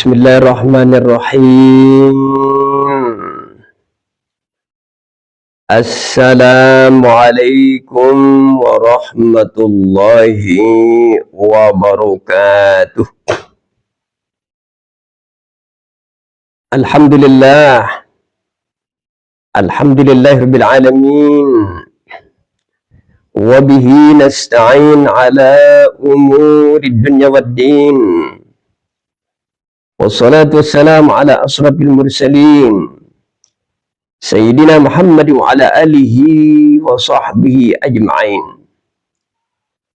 Bismillahirrahmanirrahim. Assalamualaikum warahmatullahi wabarakatuh. Alhamdulillah. Alhamdulillahirabbil alamin. Wa bihi nasta'in ala umurid dunya waddin. Wassalatu wassalamu ala asrafil mursalin Sayyidina Muhammad wa ala alihi wa sahbihi ajma'in.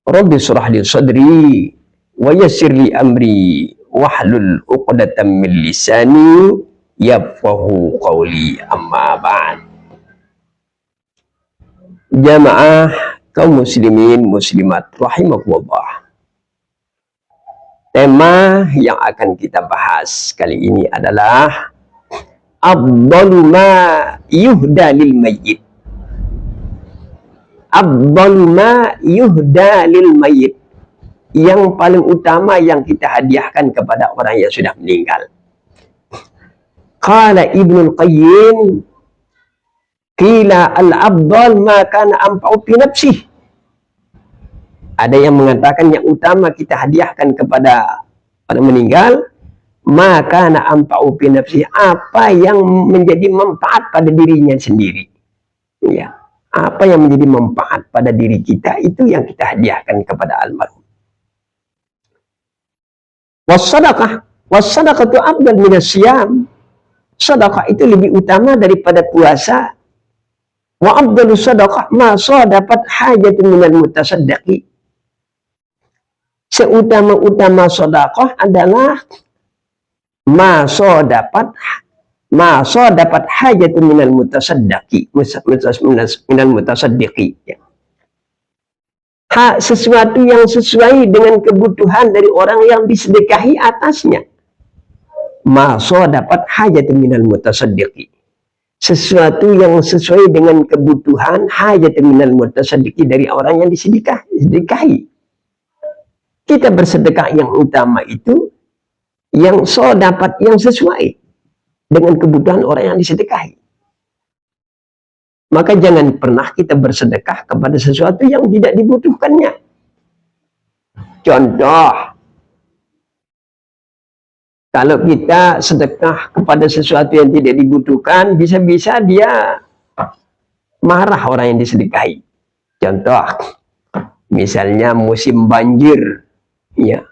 Rabbi shrah li sadri wa yassir li amri wahlul 'uqdatam min lisani yafqahu qawli, amma ba'd. Jamaah kaum muslimin muslimat rahimakumullah. Tema yang akan kita bahas kali ini adalah afdalu ma yuhda lil mayyit. Afdalu ma yuhda lil mayyit. Yang paling utama yang kita hadiahkan kepada orang yang sudah meninggal. Qala Ibnul Qayyim, qila al-afdal ma kana anfa'u fi nafsihi. Ada yang mengatakan yang utama kita hadiahkan kepada orang meninggal, maka na ampa'u fi nafsi, apa yang menjadi manfaat pada dirinya sendiri. Ya, apa yang menjadi manfaat pada diri kita, itu yang kita hadiahkan kepada almarhum. Wassadaqah, wassadaqatu afdal minas siyam. Sedekah itu lebih utama daripada puasa. Wa afdalu sadaqah ma sadaqat hajatun minal mutasaddiqi. Seutama-utama sedekah adalah masa dapat hajatun minal mutasaddiqi, minal mutasaddiqi. Sesuatu yang sesuai dengan kebutuhan dari orang yang disedekahi atasnya. Masa dapat hajatun minal mutasaddiqi. Sesuatu yang sesuai dengan kebutuhan hajatun minal mutasaddiqi dari orang yang disedekahi. Kita bersedekah yang utama itu yang dapat yang sesuai dengan kebutuhan orang yang disedekahi. Maka jangan pernah kita bersedekah kepada sesuatu yang tidak dibutuhkannya. Contoh, kalau kita sedekah kepada sesuatu yang tidak dibutuhkan, bisa-bisa dia marah orang yang disedekahi. Contoh, misalnya musim banjir. Ya,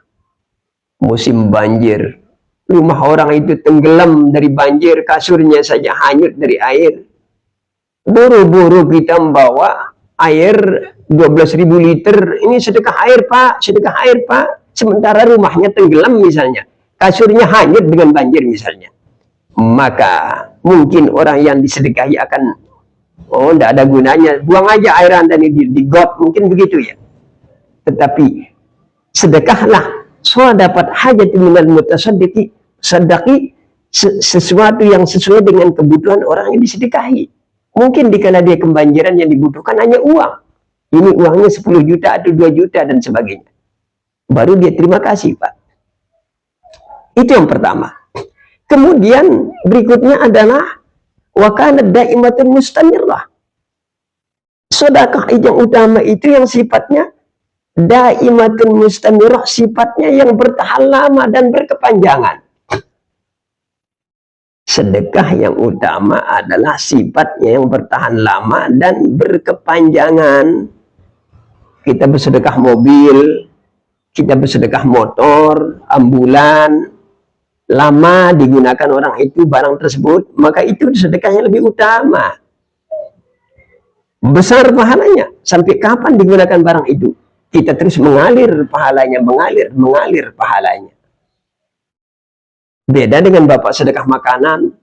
musim banjir, rumah orang itu tenggelam dari banjir, kasurnya saja hanyut dari air. Buru-buru kita membawa air 12.000 liter, ini sedekah air pak, sedekah air pak. Sementara rumahnya tenggelam misalnya, kasurnya hanyut dengan banjir misalnya. Maka mungkin orang yang disedekahi akan, oh tidak ada gunanya, buang aja air anda ini di got, mungkin begitu ya. Tetapi sedekahlah dapat hajat minal mutasaddiqi, sedekah sesuatu yang sesuai dengan kebutuhan orang yang disedekahi. Mungkin dikala dia kebanjiran yang dibutuhkan hanya uang. Ini uangnya 10 juta atau 2 juta dan sebagainya. Baru dia terima kasih, Pak. Itu yang pertama. Kemudian berikutnya adalah wa kana daimatun mustamirrah. Sedekah yang utama itu yang sifatnya daimatun mustamirah, sifatnya yang bertahan lama dan berkepanjangan. Sedekah yang utama adalah sifatnya yang bertahan lama dan berkepanjangan. Kita bersedekah mobil, kita bersedekah motor, ambulan, lama digunakan orang itu barang tersebut, maka itu sedekahnya lebih utama. Besar pahalanya. Sampai kapan digunakan barang itu? Kita terus mengalir pahalanya, mengalir pahalanya. Beda dengan bapak sedekah makanan.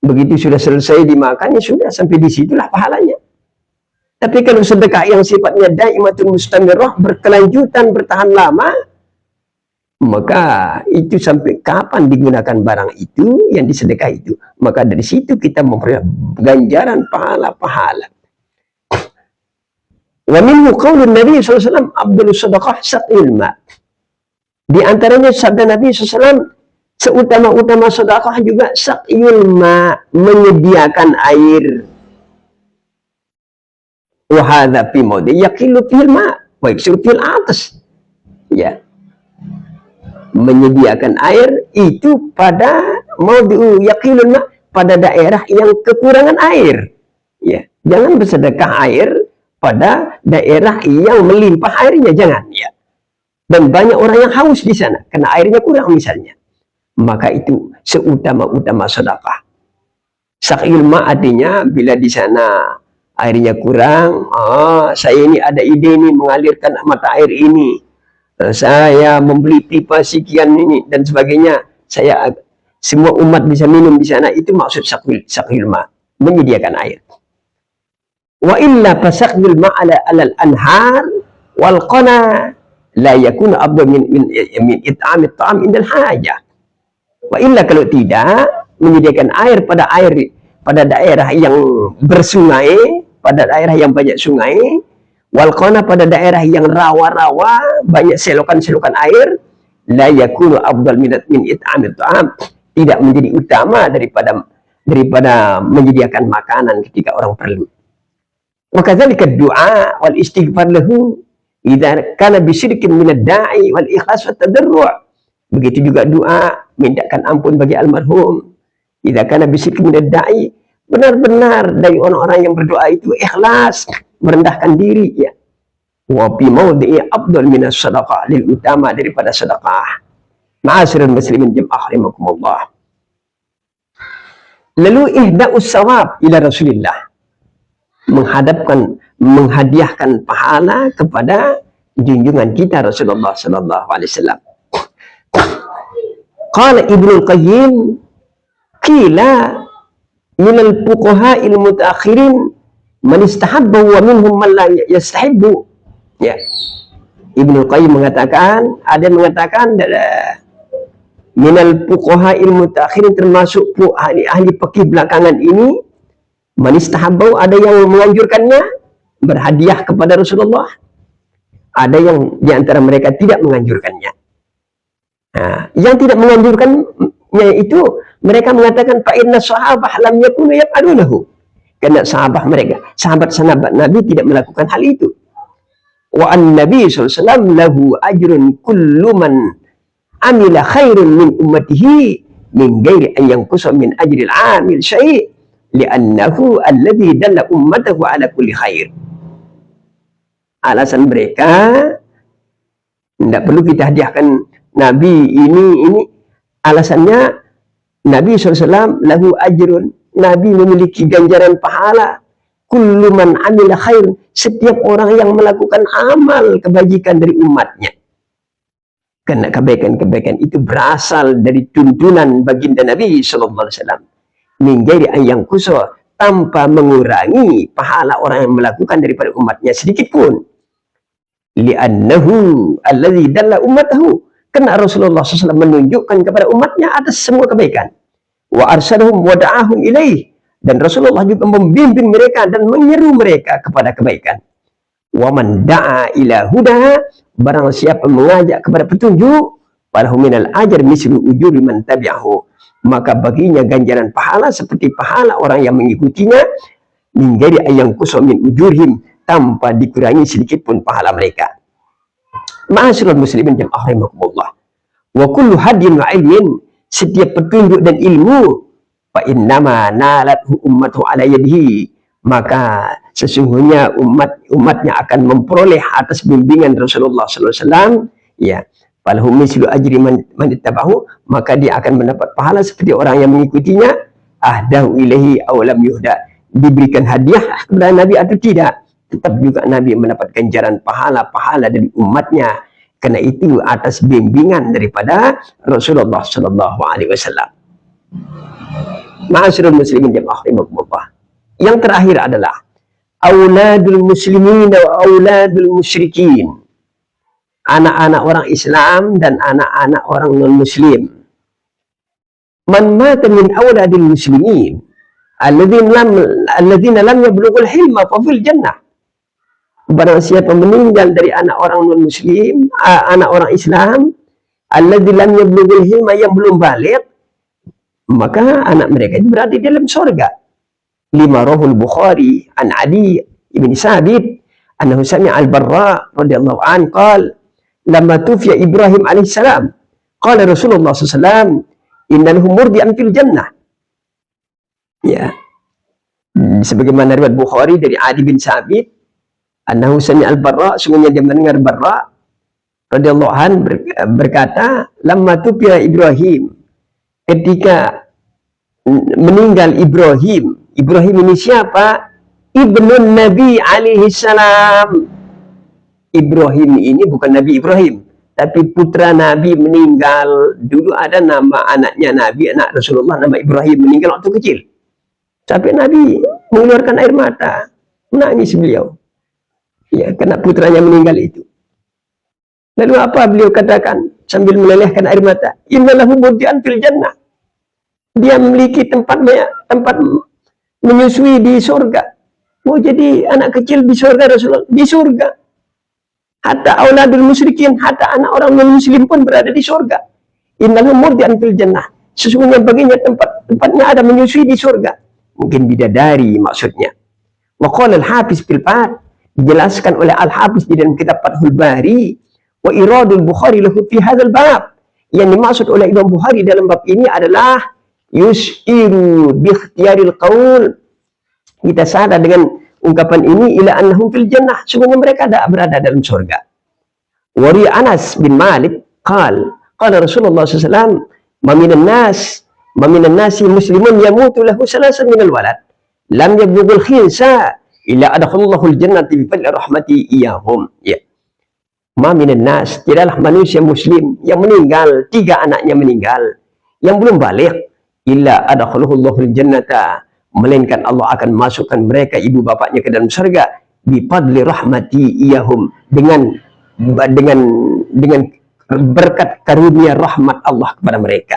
Begitu sudah selesai dimakan, ya sudah, sampai disitulah pahalanya. Tapi kalau sedekah yang sifatnya daimatun mustamirrah, berkelanjutan, bertahan lama, maka itu sampai kapan digunakan barang itu, yang disedekah itu. Maka dari situ kita memperoleh ganjaran pahala-pahala. Wa minhu qaulun Nabi SAW, Abdul Sadaqah Saqil Ma. Di antaranya sabda Nabi SAW, Seutama-utama sedekah juga saqyul ma, menyediakan air. Wa hadza fi mawdi yaqilu fil ma wa yaksiru fil atas. Ya. Menyediakan air itu pada mawdi'u yaqilun ma, pada daerah yang kekurangan air. Ya, jangan bersedekah air pada daerah yang melimpah airnya, jangan ya. Dan banyak orang yang haus di sana karena airnya kurang misalnya. Maka itu seutama-utama sedekah. Saqyul ma artinya bila di sana airnya kurang, saya ini ada ide nih mengalirkan mata air ini. Saya membeli pipa sekian ini dan sebagainya. Saya semua umat bisa minum di sana, itu maksud saqyul ma, menyediakan air. Wa illa fasaqyul ma ala al-anhar wal qana la yakunu afdal min it'am at-ta'am indal hajah. Wa illa kalau tidak menyediakan air pada daerah yang bersungai, pada daerah yang banyak sungai, wal qana pada daerah yang rawa-rawa, banyak selokan-selokan air, la yakunu afdal min it'am at-ta'am, tidak menjadi utama daripada menyediakan makanan ketika orang perlu. Wa kadzalika du'a wal istighfar lahu idza kana bi syirkin min ad-da'i wal ikhlas wat tadarru'. Begitu juga doa mintakan ampun bagi almarhum. Idza kana bi syirkin min ad-da'i, benar-benar dari orang-orang yang berdoa itu ikhlas, merendahkan diri ya. Wa bi mawdi'i afdal min as-sadaqah, lil utama daripada sedekah. Ma'asyiral muslimin jamaah rahimakumullah. Lalu ihda'us sawab ila Rasulillah, menghadiahkan pahala kepada junjungan kita Rasulullah sallallahu alaihi wasallam. Qala Ibnu Qayyim, qila minal fuqaha'il mutaakhirin man istahabba wa minhum man la yastahibbu. Ya. Ibnu Qayyim mengatakan, ada yang mengatakan minal fuqaha'il mutaakhirin, termasuk ahli fikih belakangan ini, man istahabba, ada yang menganjurkannya berhadiah kepada Rasulullah, ada yang di antara mereka tidak menganjurkannya. Nah, yang tidak menganjurkannya itu mereka mengatakan fa inna sahabah lam yakunu yaf'alunahu, karena sahabat Nabi tidak melakukan hal itu. Wa an-nabi sallallahu alaihi wasallam lahu ajrun kullu man amila khairun min ummatihi min ghairi an yanqusa min ajril 'amil syai', li'annahu alladhi dalla ummatahu ala kulli khair. Alasan mereka tidak perlu kita hadiahkan Nabi ini alasannya Nabi SAW lahu ajrun, Nabi memiliki ganjaran pahala, kullu man amila khair, setiap orang yang melakukan amal kebajikan dari umatnya. Karena kebaikan-kebaikan itu berasal dari tuntunan baginda Nabi SAW. Min ghairi an yanqusa, tanpa mengurangi pahala orang yang melakukan daripada umatnya sedikit pun. Li'annahu alladzi dalla ummatahu, karena Rasulullah SAW menunjukkan kepada umatnya atas semua kebaikan. Wa arsalahum wa da'ahum ilaih, dan Rasulullah juga membimbing mereka dan menyeru mereka kepada kebaikan. Wa man da'a ila huda, barang siapa mengajak kepada petunjuk, falahu minal ajr mislu ujuri man tabi'ahu, maka baginya ganjaran pahala seperti pahala orang yang mengikutinya, min ghairi ayang kusum min ujurhim, tanpa dikurangi sedikit pun pahala mereka. Ma'asyiral muslimin jamaah rahimakumullah. Wa kullu hadyin wa ilmin, setiap petunjuk dan ilmu, fa innama nalathu ummatu ala yadihi, maka sesungguhnya umatnya akan memperoleh atas bimbingan Rasulullah sallallahu alaihi wasallam, ya. Falahu mislu ajri man ittabahu, maka dia akan mendapat pahala seperti orang yang mengikutinya. Ahdahu ilaihi aw lam yuhda, diberikan hadiah kepada Nabi atau tidak, tetap juga Nabi mendapat ganjaran pahala-pahala dari umatnya, karena itu atas bimbingan daripada Rasulullah sallallahu alaihi wasallam. Ma'asyiral muslimin jamaah rahimakumullah. Yang terakhir adalah auladul muslimin wa auladul musyrikin, anak-anak orang Islam dan anak-anak orang non-muslim. Man mata min auladil muslimin alladzina lam yablughul hilma fa fil jannah. Barang siapa meninggal dari anak orang non-muslim, anak orang Islam alladzi lam yablughul hilma, yang belum balik, maka anak mereka itu berada di dalam surga. Lima rawahul Bukhari an Adi ibn Sabit annahu sami'a al-Barra radhiyallahu an qala lamma tufiya Ibrahim alaihi salam qala Rasulullah sallallahu alaihi wasallam inna lahu murdi'an fil jannah. Ya, sebagaimana riwayat Bukhari dari Adi bin Sabit annahu sami'a al-Barra, sungguhnya dia mendengar Barra radhiyallahu an berkata, lamma tufiya Ibrahim, ketika meninggal Ibrahim. Ibrahim ini siapa? Ibnu Nabi alaihi salam. Ibrahim ini bukan Nabi Ibrahim, tapi putra Nabi meninggal. Dulu ada nama anaknya Nabi, anak Rasulullah, nama Ibrahim, meninggal waktu kecil. Sampai Nabi mengeluarkan air mata, menangis beliau. Ya, karena putranya meninggal itu. Lalu apa beliau katakan sambil melelehkan air mata? Innalahu murdi'an fil jannah. Dia memiliki tempat menyusui di surga. Mau jadi anak kecil di surga Rasulullah, di surga. Hatta auladul musyrikin, hatta anak orang non-muslim pun berada di surga. Innalahu murdi'an fil jannah. Sesungguhnya baginya tempatnya ada menyusui di surga. Mungkin bidadari maksudnya. Wa qala al-Hafiz fil Fath, dijelaskan oleh Al-Hafiz di dalam kitab Fathul Bari, wa iradul Bukhari lahu fi hadzal bab. Yang dimaksud oleh Imam Bukhari dalam bab ini adalah yus'iru bi ikhtiyaril qaul. Kita sadar dengan ungkapan ini ila annahum fil jannah, sungguhnya mereka berada dalam surga. Wari Anas bin Malik qala Rasulullah sallallahu alaihi wasallam maminan nasi muslimun yamutu lahu salasan minal walad lam yablughul khinsa illa adkhalallahu al-jannata bi fadli rahmati iyahum. Ya. Maminan nas, tidaklah manusia muslim yang meninggal, 3 anaknya meninggal, yang belum balik, illa adkhalallahu al-jannata, melainkan Allah akan masukkan mereka ibu bapaknya ke dalam surga bi fadli rahmati iyahum, dengan berkat karunia rahmat Allah kepada mereka.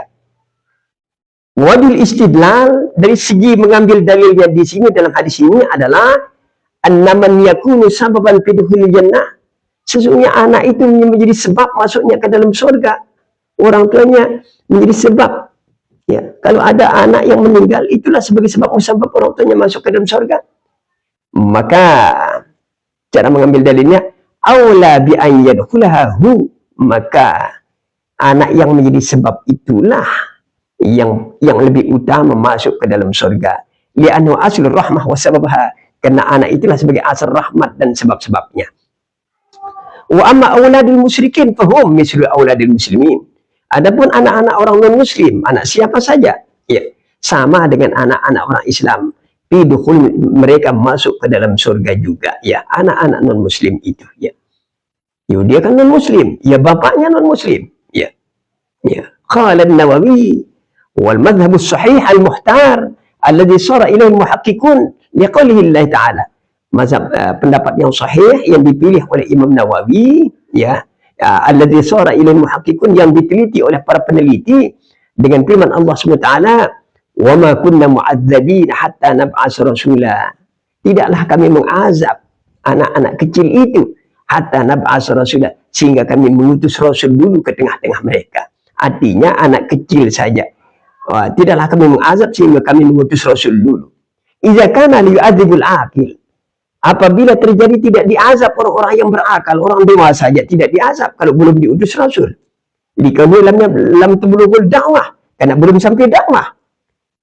Wadul istidlal, dari segi mengambil dalilnya di sini dalam hadis ini adalah annaman yakunu sababan fi dukhulil jannah, sesungguhnya anak itu menjadi sebab masuknya ke dalam surga. Orang tuanya menjadi sebab. Ya, kalau ada anak yang meninggal, itulah sebagai sebab musabab orang tuanya masuk ke dalam surga. Maka cara mengambil dalilnya aula bi an yadkhulahu, maka anak yang menjadi sebab itulah yang lebih utama masuk ke dalam surga. Li'annahu aslur rahmah wa sababaha, karena anak itulah sebagai asal rahmat dan sebab-sebabnya. Wa amma auladul musyrikin fahum mislu auladil muslimin. Adapun anak-anak orang non-muslim, anak siapa saja, ya, sama dengan anak-anak orang Islam. Pidukhul, mereka masuk ke dalam surga juga, ya, anak-anak non-muslim itu, ya. Dia kan non-muslim, ya, bapaknya non-muslim, ya. Ya. Qala an-Nawawi wal madhhabu sahih al-muhtar alladhi sara ilaihi al-muhaqqiqun liqaulihi Allah Ta'ala. Mazhab pendapat yang sahih yang dipilih oleh Imam Nawawi, ya, alladzi sara ilal muhaqqiqun, yang diteliti oleh para peneliti dengan firman Allah SWT, wa ma kunna mu'adzabina hatta nab'as rasula, tidaklah kami mengazab anak-anak kecil itu hatta nab'as rasula, sehingga kami mengutus rasul dulu ke tengah-tengah mereka. Artinya anak kecil saja, tidaklah kami mengazab sehingga kami mengutus rasul dulu. Idza kana liyu'adzibul aqil, apabila terjadi tidak diazab orang-orang yang berakal, orang dewasa saja tidak diazab kalau belum diutus rasul. Jika lam tublughul dakwah, karena belum sampai dakwah.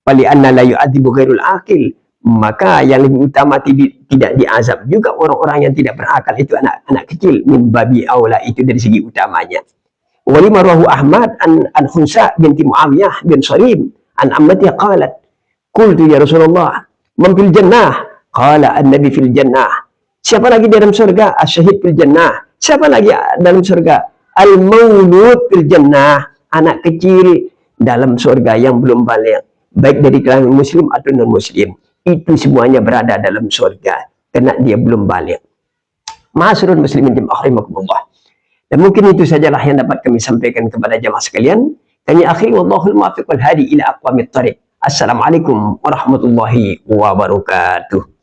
Fali anna la yu'adzibu ghairul aqil, maka yang lebih utama tidak diazab juga orang-orang yang tidak berakal, itu anak-anak kecil, min babi aula, itu dari segi utamanya. Wa lima rawahu Ahmad an Khunsa binti Muawiyah bin Salim an ammati qalat qultu ya Rasulullah man fil jannah, qala an-nabi fil jannah. Siapa lagi dalam surga? Asyhid fil jannah. Siapa lagi dalam surga? Al-maulud fil jannah, anak kecil dalam surga yang belum balik, baik dari kalangan muslim atau non muslim, itu semuanya berada dalam surga karena dia belum balik. Ma'asyiral muslimin rahimakumullah. Dan mungkin itu sajalah yang dapat kami sampaikan kepada jamaah sekalian. Kami akhiri, wallahul muwaffiq wal hadi ila aqwamit thariq. Assalamualaikum warahmatullahi wabarakatuh.